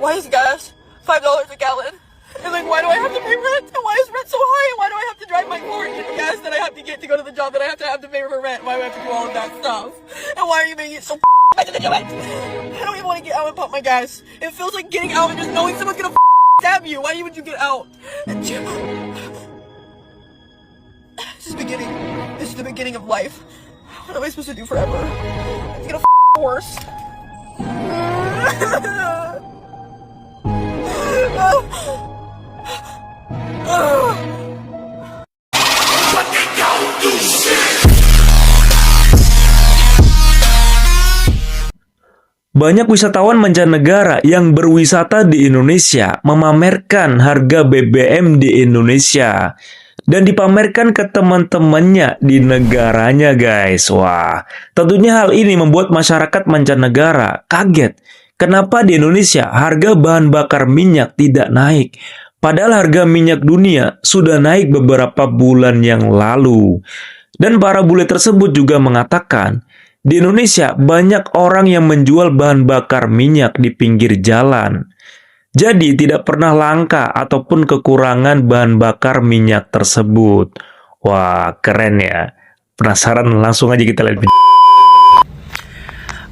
why is gas $5 a gallon? And like, why do I have to pay rent? And why is rent so high? And why do I have to drive my car and get the gas that I have to get to go to the job that I have to pay for rent? Why do I have to do all of that stuff? And why are you making it so expensive to do it? I don't even want to get out and pump my gas. It feels like getting out and just knowing someone's gonna stab you. Why would you get out? This is the beginning. This is the beginning of life. What am I supposed to do forever? It's gonna worse. Banyak wisatawan mancanegara yang berwisata di Indonesia memamerkan harga BBM di Indonesia dan dipamerkan ke teman-temannya di negaranya, guys. Wah, tentunya hal ini membuat masyarakat mancanegara kaget. Kenapa di Indonesia harga bahan bakar minyak tidak naik? Padahal harga minyak dunia sudah naik beberapa bulan yang lalu. Dan para bule tersebut juga mengatakan, di Indonesia banyak orang yang menjual bahan bakar minyak di pinggir jalan. Jadi tidak pernah langka ataupun kekurangan bahan bakar minyak tersebut. Wah, keren ya. Penasaran? Langsung aja kita lihat video.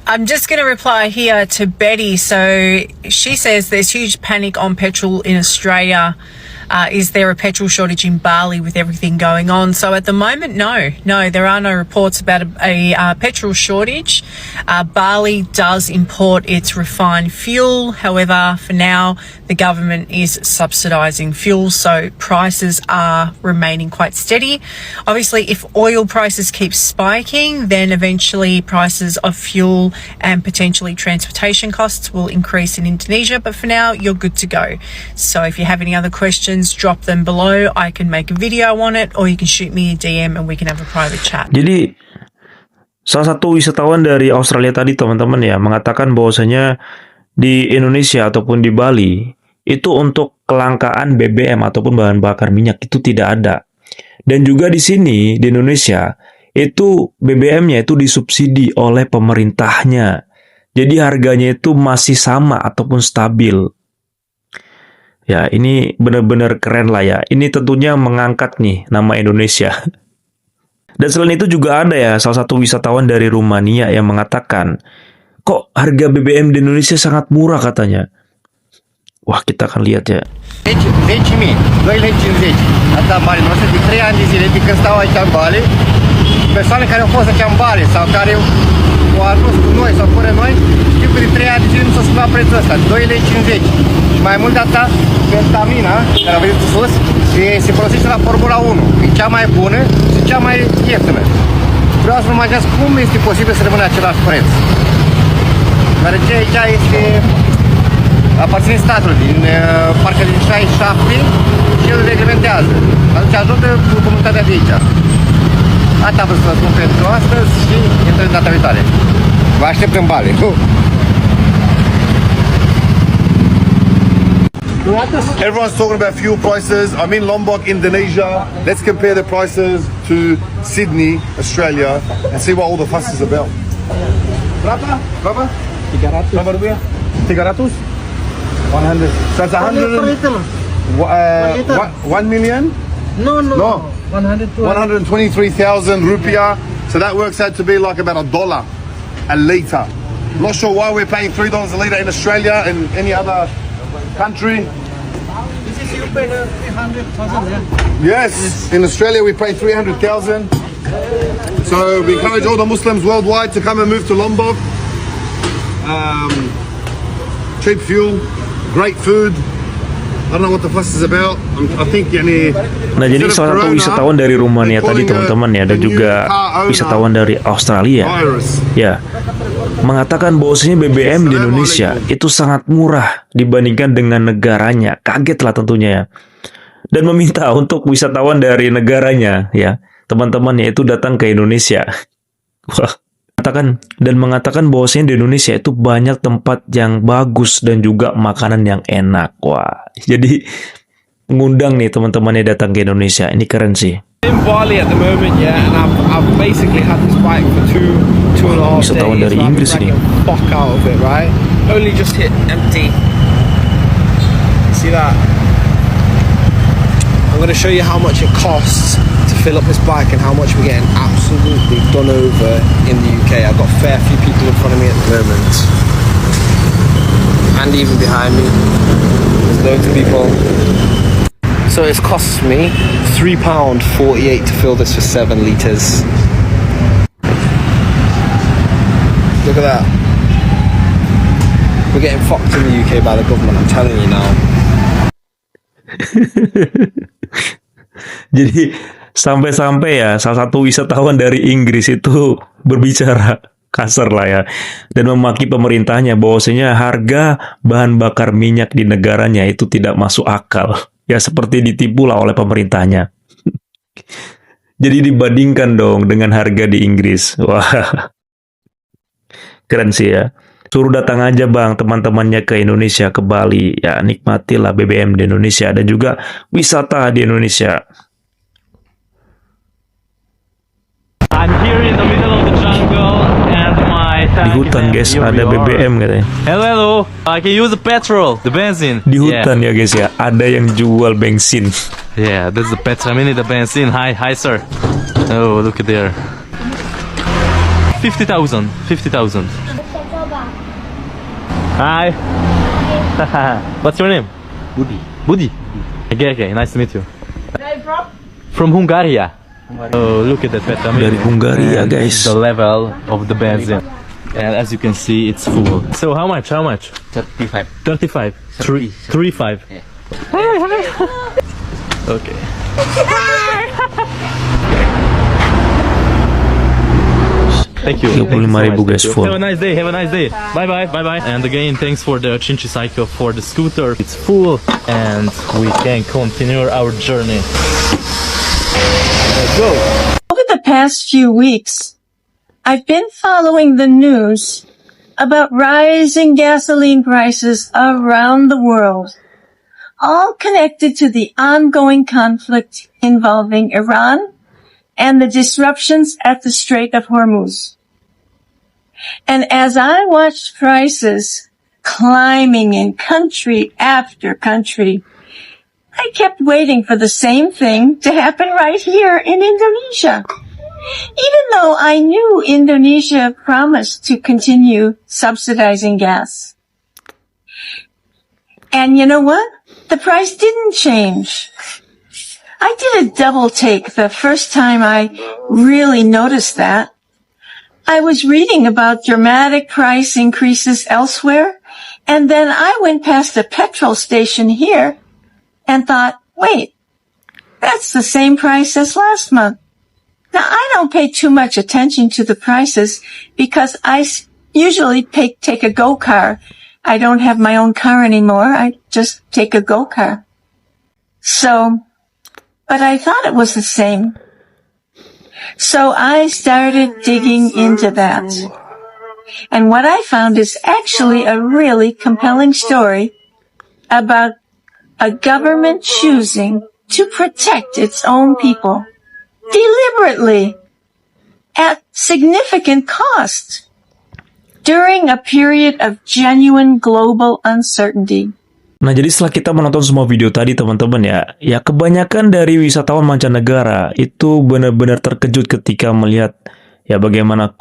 I'm just going to reply here to Betty. So she says there's huge panic on petrol in Australia. Is there a petrol shortage in Bali with everything going on? So at the moment, no, there are no reports about a petrol shortage. Bali does import its refined fuel. However, for now, the government is subsidising fuel, so prices are remaining quite steady. Obviously, if oil prices keep spiking, then eventually prices of fuel and potentially transportation costs will increase in Indonesia. But for now, you're good to go. So if you have any other questions, drop them below. I can make a video on it, or you can shoot me a DM and we can have a private chat. Jadi salah satu wisatawan dari Australia tadi, teman-teman ya, mengatakan bahwasanya di Indonesia ataupun di Bali itu untuk kelangkaan BBM ataupun bahan bakar minyak itu tidak ada. Dan juga di sini di Indonesia itu BBM-nya itu disubsidi oleh pemerintahnya. Jadi harganya itu masih sama ataupun stabil. Ya, ini benar-benar keren lah ya. Ini tentunya mengangkat nih nama Indonesia. Dan selain itu juga ada ya salah satu wisatawan dari Rumania yang mengatakan, kok harga BBM di Indonesia sangat murah katanya. Wah, kita akan lihat ya. 10.000, 2,50 lei. Asta în Bali. Noastră de 3 ani de zile de când stau aici în Bali, persoane care au fost aici în Bali sau care au ajuns cu noi sau fără noi, știu că de 3 ani de zile nu s-a schimbat prețul ăsta, 2,50 lei. Și mai mult de asta, pentamina, care a venit sus, se folosește la Formula 1. E cea mai bună și cea mai ieftină. Vreau să vă imaginați cum este posibil să rămână același preț. Deoarece aici este... aparține statului din partea din 67 și el reglementează. Atunci ajută cu comunitatea de aici. Atât am vrut să vă spun pentru astăzi și intrăm data viitoare. Vă aștept în Bali. Everyone's talking about fuel prices. I'm in Lombok, Indonesia. Let's compare the prices to Sydney, Australia, and see what all the fuss is about. Berapa? 300. Berapa rupiah? 300? 100. So it's 1 million? No. No. 123,000 rupiah. So that works out to be like about $1 a litre. Not sure why we're paying $3 a litre in Australia and any other country. This is you pay 300,000, yeah? Yes, in Australia we pay 300,000. So we encourage all the Muslims worldwide to come and move to Lombok. Cheap fuel, great food. I don't know what the fuss is about. I think Nah, jadi salah satu wisatawan dari Rumania tadi, teman-teman ya, dan juga wisatawan dari Australia ya, mengatakan bahwasanya BBM di Indonesia itu sangat murah dibandingkan dengan negaranya. Kaget lah tentunya ya. Dan meminta untuk wisatawan dari negaranya ya, teman-teman ya, itu datang ke Indonesia. Wah, mengatakan bahwasanya di Indonesia itu banyak tempat yang bagus dan juga makanan yang enak. Wah, jadi mengundang nih teman-temannya datang ke Indonesia. Ini keren sih. In Bali at the moment, yeah, and I've basically had this bike for two and a half days. Wisatawan dari Inggris ini. Fuck out of it, right? Only just hit empty see that? I'm going to show you how much it costs to fill up this bike and how much we're getting absolutely done over in the UK. I've got a fair few people in front of me at the moment, and even behind me there's loads of people. So it's cost me £3.48 to fill this for 7 litres. Look at that. We're getting fucked in the UK by the government, I'm telling you now. Jadi sampai-sampai ya salah satu wisatawan dari Inggris itu berbicara kasar lah ya, dan memaki pemerintahnya bahwasanya harga bahan bakar minyak di negaranya itu tidak masuk akal. Ya seperti ditipu lah oleh pemerintahnya. Jadi dibandingkan dong dengan harga di Inggris. Wah, keren sih ya. Suruh datang aja bang teman-temannya ke Indonesia, ke Bali. Ya nikmatilah BBM di Indonesia dan juga wisata di Indonesia. I'm here in the middle of the jungle and my Di hutan guys ada BBM katanya. Hello, I can use the petrol, the benzene. Di hutan ya guys ya, ada yang jual bensin. Yeah, that's the petrol. I mean the benzene. Hi sir. Oh, look at there. 50,000. Hi. What's your name? Budi. Okay. Nice to meet you. Where are you from? From Hungary. Oh, look at that petrol. Dari Hungaria guys. The level of the benzene. And as you can see, it's full. So how much? 35. 35. 35. Yeah. Hi. Okay. Thank you. 35.000 guys full. Have a nice day. Bye. And again, thanks for the Chinchi Cycle for the scooter. It's full and we can continue our journey. Let's go. Over the past few weeks, I've been following the news about rising gasoline prices around the world, all connected to the ongoing conflict involving Iran and the disruptions at the Strait of Hormuz. And as I watched prices climbing in country after country, I kept waiting for the same thing to happen right here in Indonesia. Even though I knew Indonesia promised to continue subsidizing gas. And you know what? The price didn't change. I did a double take the first time I really noticed that. I was reading about dramatic price increases elsewhere, and then I went past a petrol station here and thought, wait, that's the same price as last month. Now, I don't pay too much attention to the prices because I usually take a go-car. I don't have my own car anymore. I just take a go-car. But I thought it was the same. So I started digging into that. And what I found is actually a really compelling story about a government choosing to protect its own people deliberately at significant cost during a period of genuine global uncertainty. Nah, jadi setelah kita menonton semua video tadi teman-teman ya kebanyakan dari wisatawan mancanegara itu benar-benar terkejut ketika melihat ya bagaimana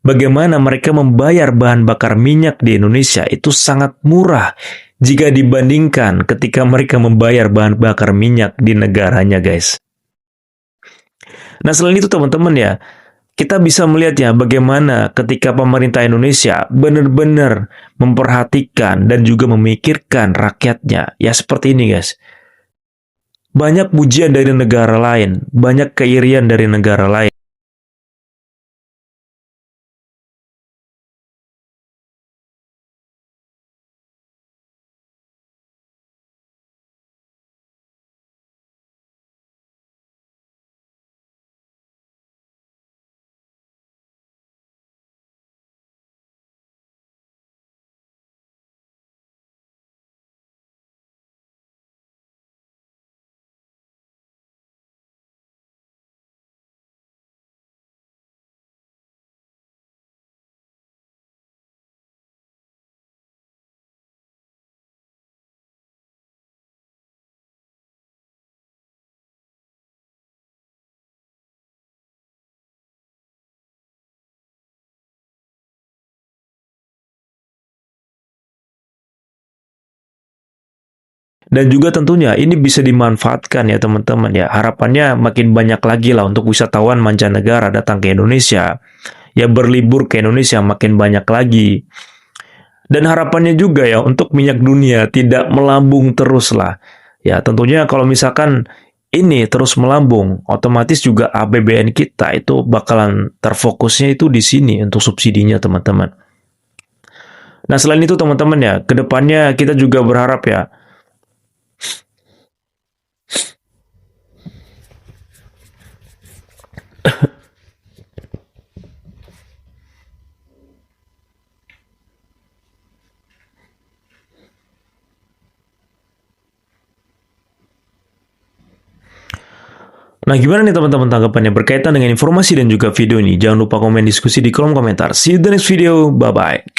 bagaimana mereka membayar bahan bakar minyak di Indonesia itu sangat murah jika dibandingkan ketika mereka membayar bahan bakar minyak di negaranya, guys. Nah, selain itu teman-teman ya, kita bisa melihat ya bagaimana ketika pemerintah Indonesia benar-benar memperhatikan dan juga memikirkan rakyatnya. Ya seperti ini, guys. Banyak pujian dari negara lain, banyak keirian dari negara lain. Dan juga tentunya ini bisa dimanfaatkan ya teman-teman ya. Harapannya makin banyak lagi lah untuk wisatawan mancanegara datang ke Indonesia. Ya berlibur ke Indonesia makin banyak lagi. Dan harapannya juga ya untuk minyak dunia tidak melambung terus lah. Ya tentunya kalau misalkan ini terus melambung, otomatis juga APBN kita itu bakalan terfokusnya itu di sini untuk subsidinya teman-teman. Nah selain itu teman-teman ya, kedepannya kita juga berharap ya, nah, gimana nih teman-teman tanggapannya berkaitan dengan informasi dan juga video ini? Jangan lupa komen diskusi di kolom komentar. See you in the next video. Bye-bye.